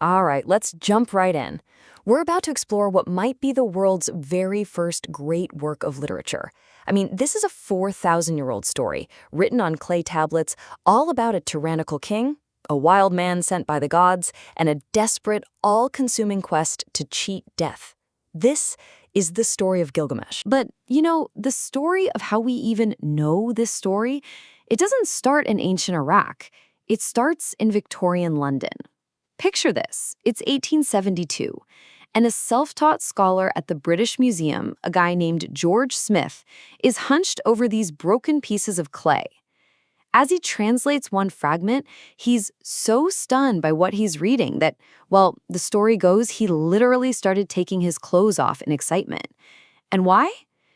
All right, let's jump right in. We're about to explore what might be the world's very first great work of literature. I mean, this is a 4,000-year-old story, written on clay tablets, all about a tyrannical king, a wild man sent by the gods, and a desperate, all-consuming quest to cheat death. This is the story of Gilgamesh. But, the story of how we even know this story, it doesn't start in ancient Iraq. It starts in Victorian London. Picture this. It's 1872, and a self-taught scholar at the British Museum, a guy named George Smith, is hunched over these broken pieces of clay. As he translates one fragment, he's so stunned by what he's reading that, well, the story goes he literally started taking his clothes off in excitement. And why?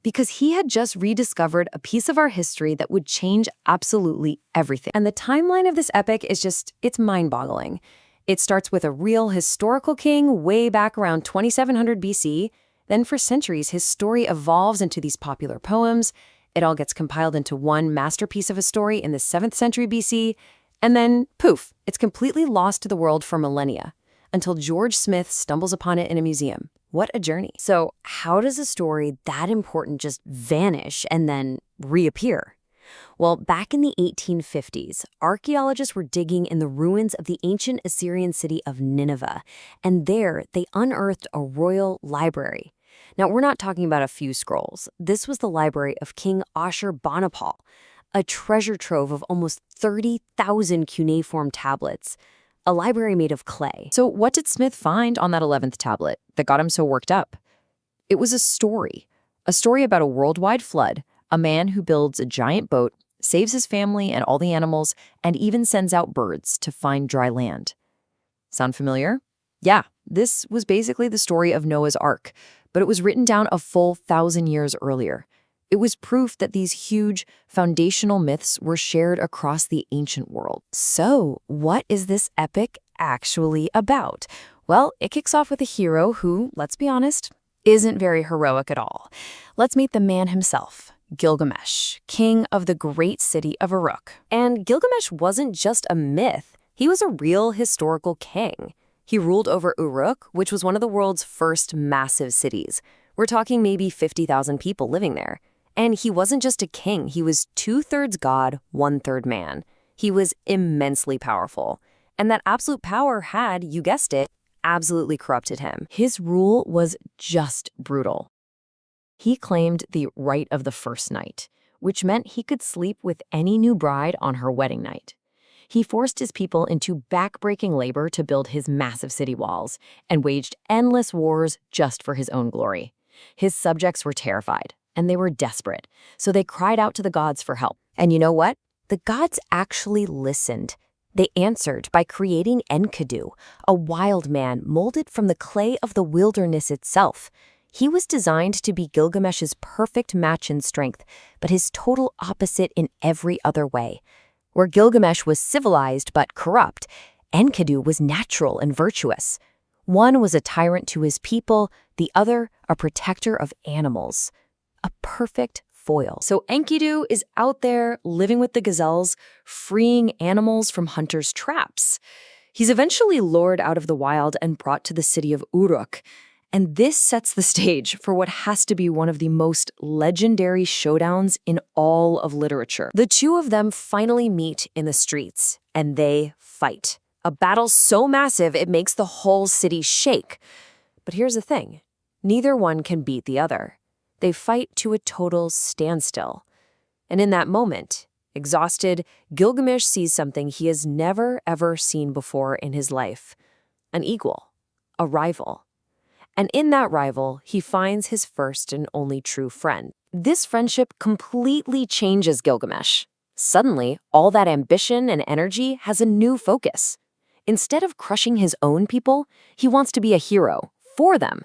Because he had just rediscovered a piece of our history that would change absolutely everything. And the timeline of this epic is it's mind-boggling. It starts with a real historical king way back around 2700 BC. Then for centuries, his story evolves into these popular poems. It all gets compiled into one masterpiece of a story in the 7th century BC. And then, poof, it's completely lost to the world for millennia, until George Smith stumbles upon it in a museum. What a journey. So how does a story that important just vanish and then reappear? Well, back in the 1850s, archaeologists were digging in the ruins of the ancient Assyrian city of Nineveh, and there they unearthed a royal library. Now, we're not talking about a few scrolls. This was the library of King Ashurbanipal, a treasure trove of almost 30,000 cuneiform tablets, a library made of clay. So what did Smith find on that 11th tablet that got him so worked up? It was a story about a worldwide flood, a man who builds a giant boat, saves his family and all the animals, and even sends out birds to find dry land. Sound familiar? Yeah, this was basically the story of Noah's Ark, but it was written down a full 1,000 years earlier. It was proof that these huge, foundational myths were shared across the ancient world. So, what is this epic actually about? Well, it kicks off with a hero who, let's be honest, isn't very heroic at all. Let's meet the man himself. Gilgamesh, king of the great city of Uruk. And Gilgamesh wasn't just a myth, he was a real historical king. He ruled over Uruk, which was one of the world's first massive cities. We're talking maybe 50,000 people living there. And he wasn't just a king, he was 2/3 god, 1/3 man. He was immensely powerful. And that absolute power had, you guessed it, absolutely corrupted him. His rule was just brutal. He claimed the right of the first night, which meant he could sleep with any new bride on her wedding night. He forced his people into backbreaking labor to build his massive city walls and waged endless wars just for his own glory. His subjects were terrified, and they were desperate, so they cried out to the gods for help. And you know what? The gods actually listened. They answered by creating Enkidu, a wild man molded from the clay of the wilderness itself. He was designed to be Gilgamesh's perfect match in strength, but his total opposite in every other way. Where Gilgamesh was civilized but corrupt, Enkidu was natural and virtuous. One was a tyrant to his people, the other a protector of animals. A perfect foil. So Enkidu is out there living with the gazelles, freeing animals from hunters' traps. He's eventually lured out of the wild and brought to the city of Uruk. And this sets the stage for what has to be one of the most legendary showdowns in all of literature. The two of them finally meet in the streets, and they fight. A battle so massive it makes the whole city shake. But here's the thing. Neither one can beat the other. They fight to a total standstill. And in that moment, exhausted, Gilgamesh sees something he has never, ever seen before in his life. An equal. A rival. And in that rival, he finds his first and only true friend. This friendship completely changes Gilgamesh. Suddenly, all that ambition and energy has a new focus. Instead of crushing his own people, he wants to be a hero for them.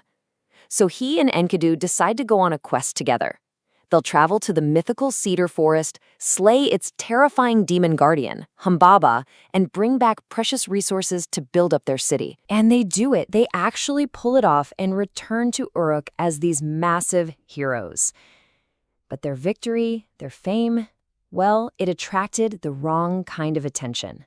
So he and Enkidu decide to go on a quest together. They'll travel to the mythical cedar forest, slay its terrifying demon guardian, Humbaba, and bring back precious resources to build up their city. And they do it. They actually pull it off and return to Uruk as these massive heroes. But their victory, their fame, well, it attracted the wrong kind of attention.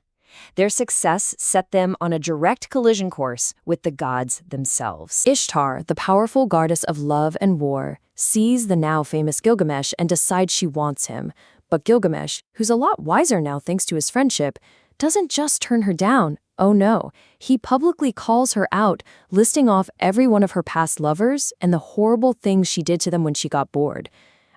Their success set them on a direct collision course with the gods themselves. Ishtar, the powerful goddess of love and war, sees the now famous Gilgamesh and decides she wants him. But Gilgamesh, who's a lot wiser now thanks to his friendship, doesn't just turn her down. Oh no, he publicly calls her out, listing off every one of her past lovers and the horrible things she did to them when she got bored.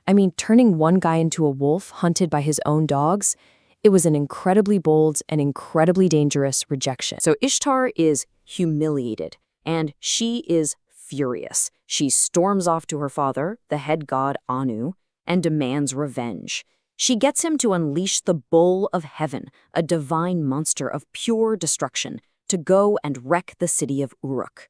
I mean, turning one guy into a wolf hunted by his own dogs, it was an incredibly bold and incredibly dangerous rejection. So Ishtar is humiliated, and she is furious. She storms off to her father, the head god Anu, and demands revenge. She gets him to unleash the Bull of Heaven, a divine monster of pure destruction, to go and wreck the city of Uruk.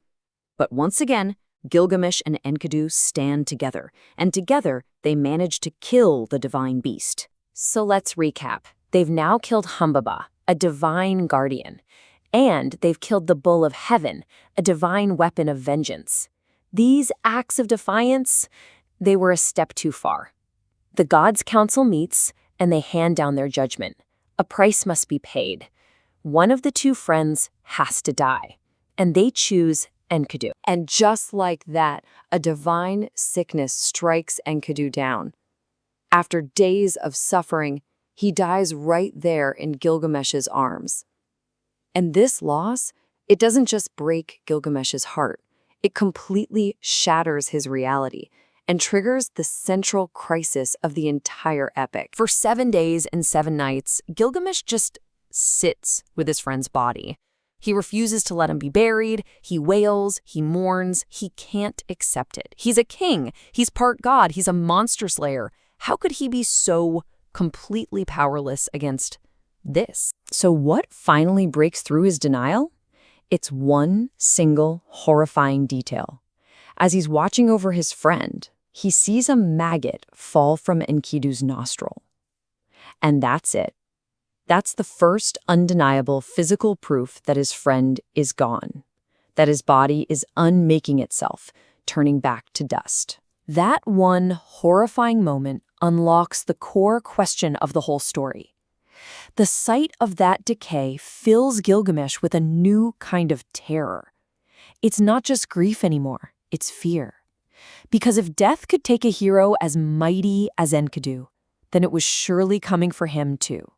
But once again, Gilgamesh and Enkidu stand together, and together they manage to kill the divine beast. So let's recap. They've now killed Humbaba, a divine guardian, and they've killed the Bull of Heaven, a divine weapon of vengeance. These acts of defiance, they were a step too far. The gods' council meets, and they hand down their judgment. A price must be paid. One of the two friends has to die, and they choose Enkidu. And just like that, a divine sickness strikes Enkidu down. After days of suffering, he dies right there in Gilgamesh's arms. And this loss, it doesn't just break Gilgamesh's heart, it completely shatters his reality and triggers the central crisis of the entire epic. For 7 days and 7 nights, Gilgamesh just sits with his friend's body. He refuses to let him be buried, he wails, he mourns, he can't accept it. He's a king, he's part god, he's a monster slayer. How could he be so completely powerless against this? So what finally breaks through his denial? It's one single horrifying detail. As he's watching over his friend, he sees a maggot fall from Enkidu's nostril. And that's it. That's the first undeniable physical proof that his friend is gone, that his body is unmaking itself, turning back to dust. That one horrifying moment unlocks the core question of the whole story. The sight of that decay fills Gilgamesh with a new kind of terror. It's not just grief anymore, it's fear. Because if death could take a hero as mighty as Enkidu, then it was surely coming for him too.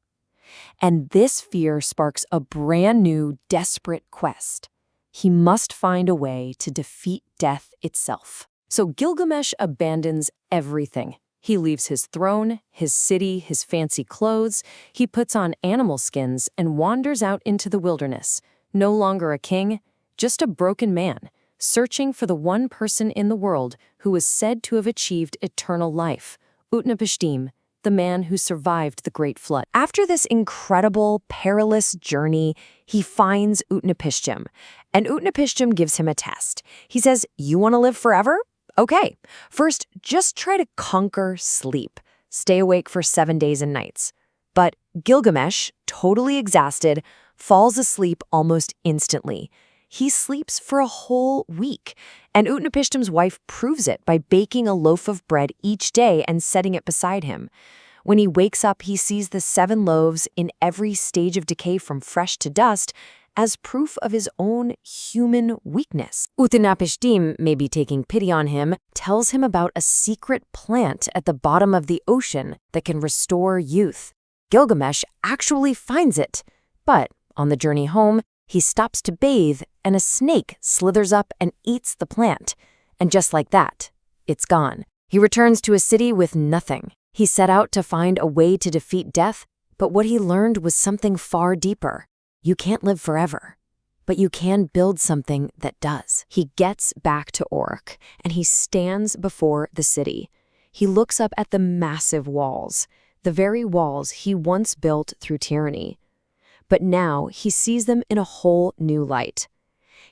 And this fear sparks a brand new, desperate quest. He must find a way to defeat death itself. So Gilgamesh abandons everything. He leaves his throne, his city, his fancy clothes. He puts on animal skins and wanders out into the wilderness. No longer a king, just a broken man, searching for the one person in the world who was said to have achieved eternal life, Utnapishtim, the man who survived the Great Flood. After this incredible, perilous journey, he finds Utnapishtim, and Utnapishtim gives him a test. He says, "You want to live forever? Okay, first, just try to conquer sleep. Stay awake for 7 days and nights." But Gilgamesh, totally exhausted, falls asleep almost instantly. He sleeps for a whole week, and Utnapishtim's wife proves it by baking a loaf of bread each day and setting it beside him. When he wakes up, he sees the 7 loaves in every stage of decay from fresh to dust as proof of his own human weakness. Utnapishtim, maybe taking pity on him, tells him about a secret plant at the bottom of the ocean that can restore youth. Gilgamesh actually finds it, but on the journey home, he stops to bathe, and a snake slithers up and eats the plant. And just like that, it's gone. He returns to a city with nothing. He set out to find a way to defeat death, but what he learned was something far deeper. You can't live forever, but you can build something that does. He gets back to Uruk, and he stands before the city. He looks up at the massive walls, the very walls he once built through tyranny. But now he sees them in a whole new light.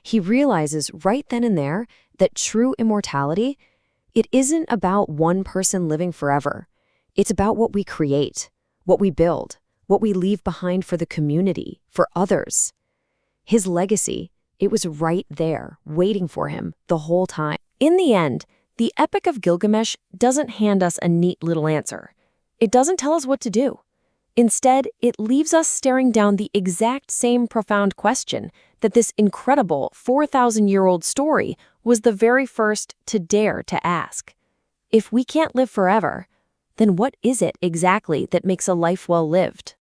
He realizes right then and there that true immortality, it isn't about one person living forever. It's about what we create, what we build, what we leave behind for the community, for others. His legacy, it was right there, waiting for him the whole time. In the end, the Epic of Gilgamesh doesn't hand us a neat little answer. It doesn't tell us what to do. Instead, it leaves us staring down the exact same profound question that this incredible 4,000-year-old story was the very first to dare to ask. If we can't live forever, then what is it exactly that makes a life well lived?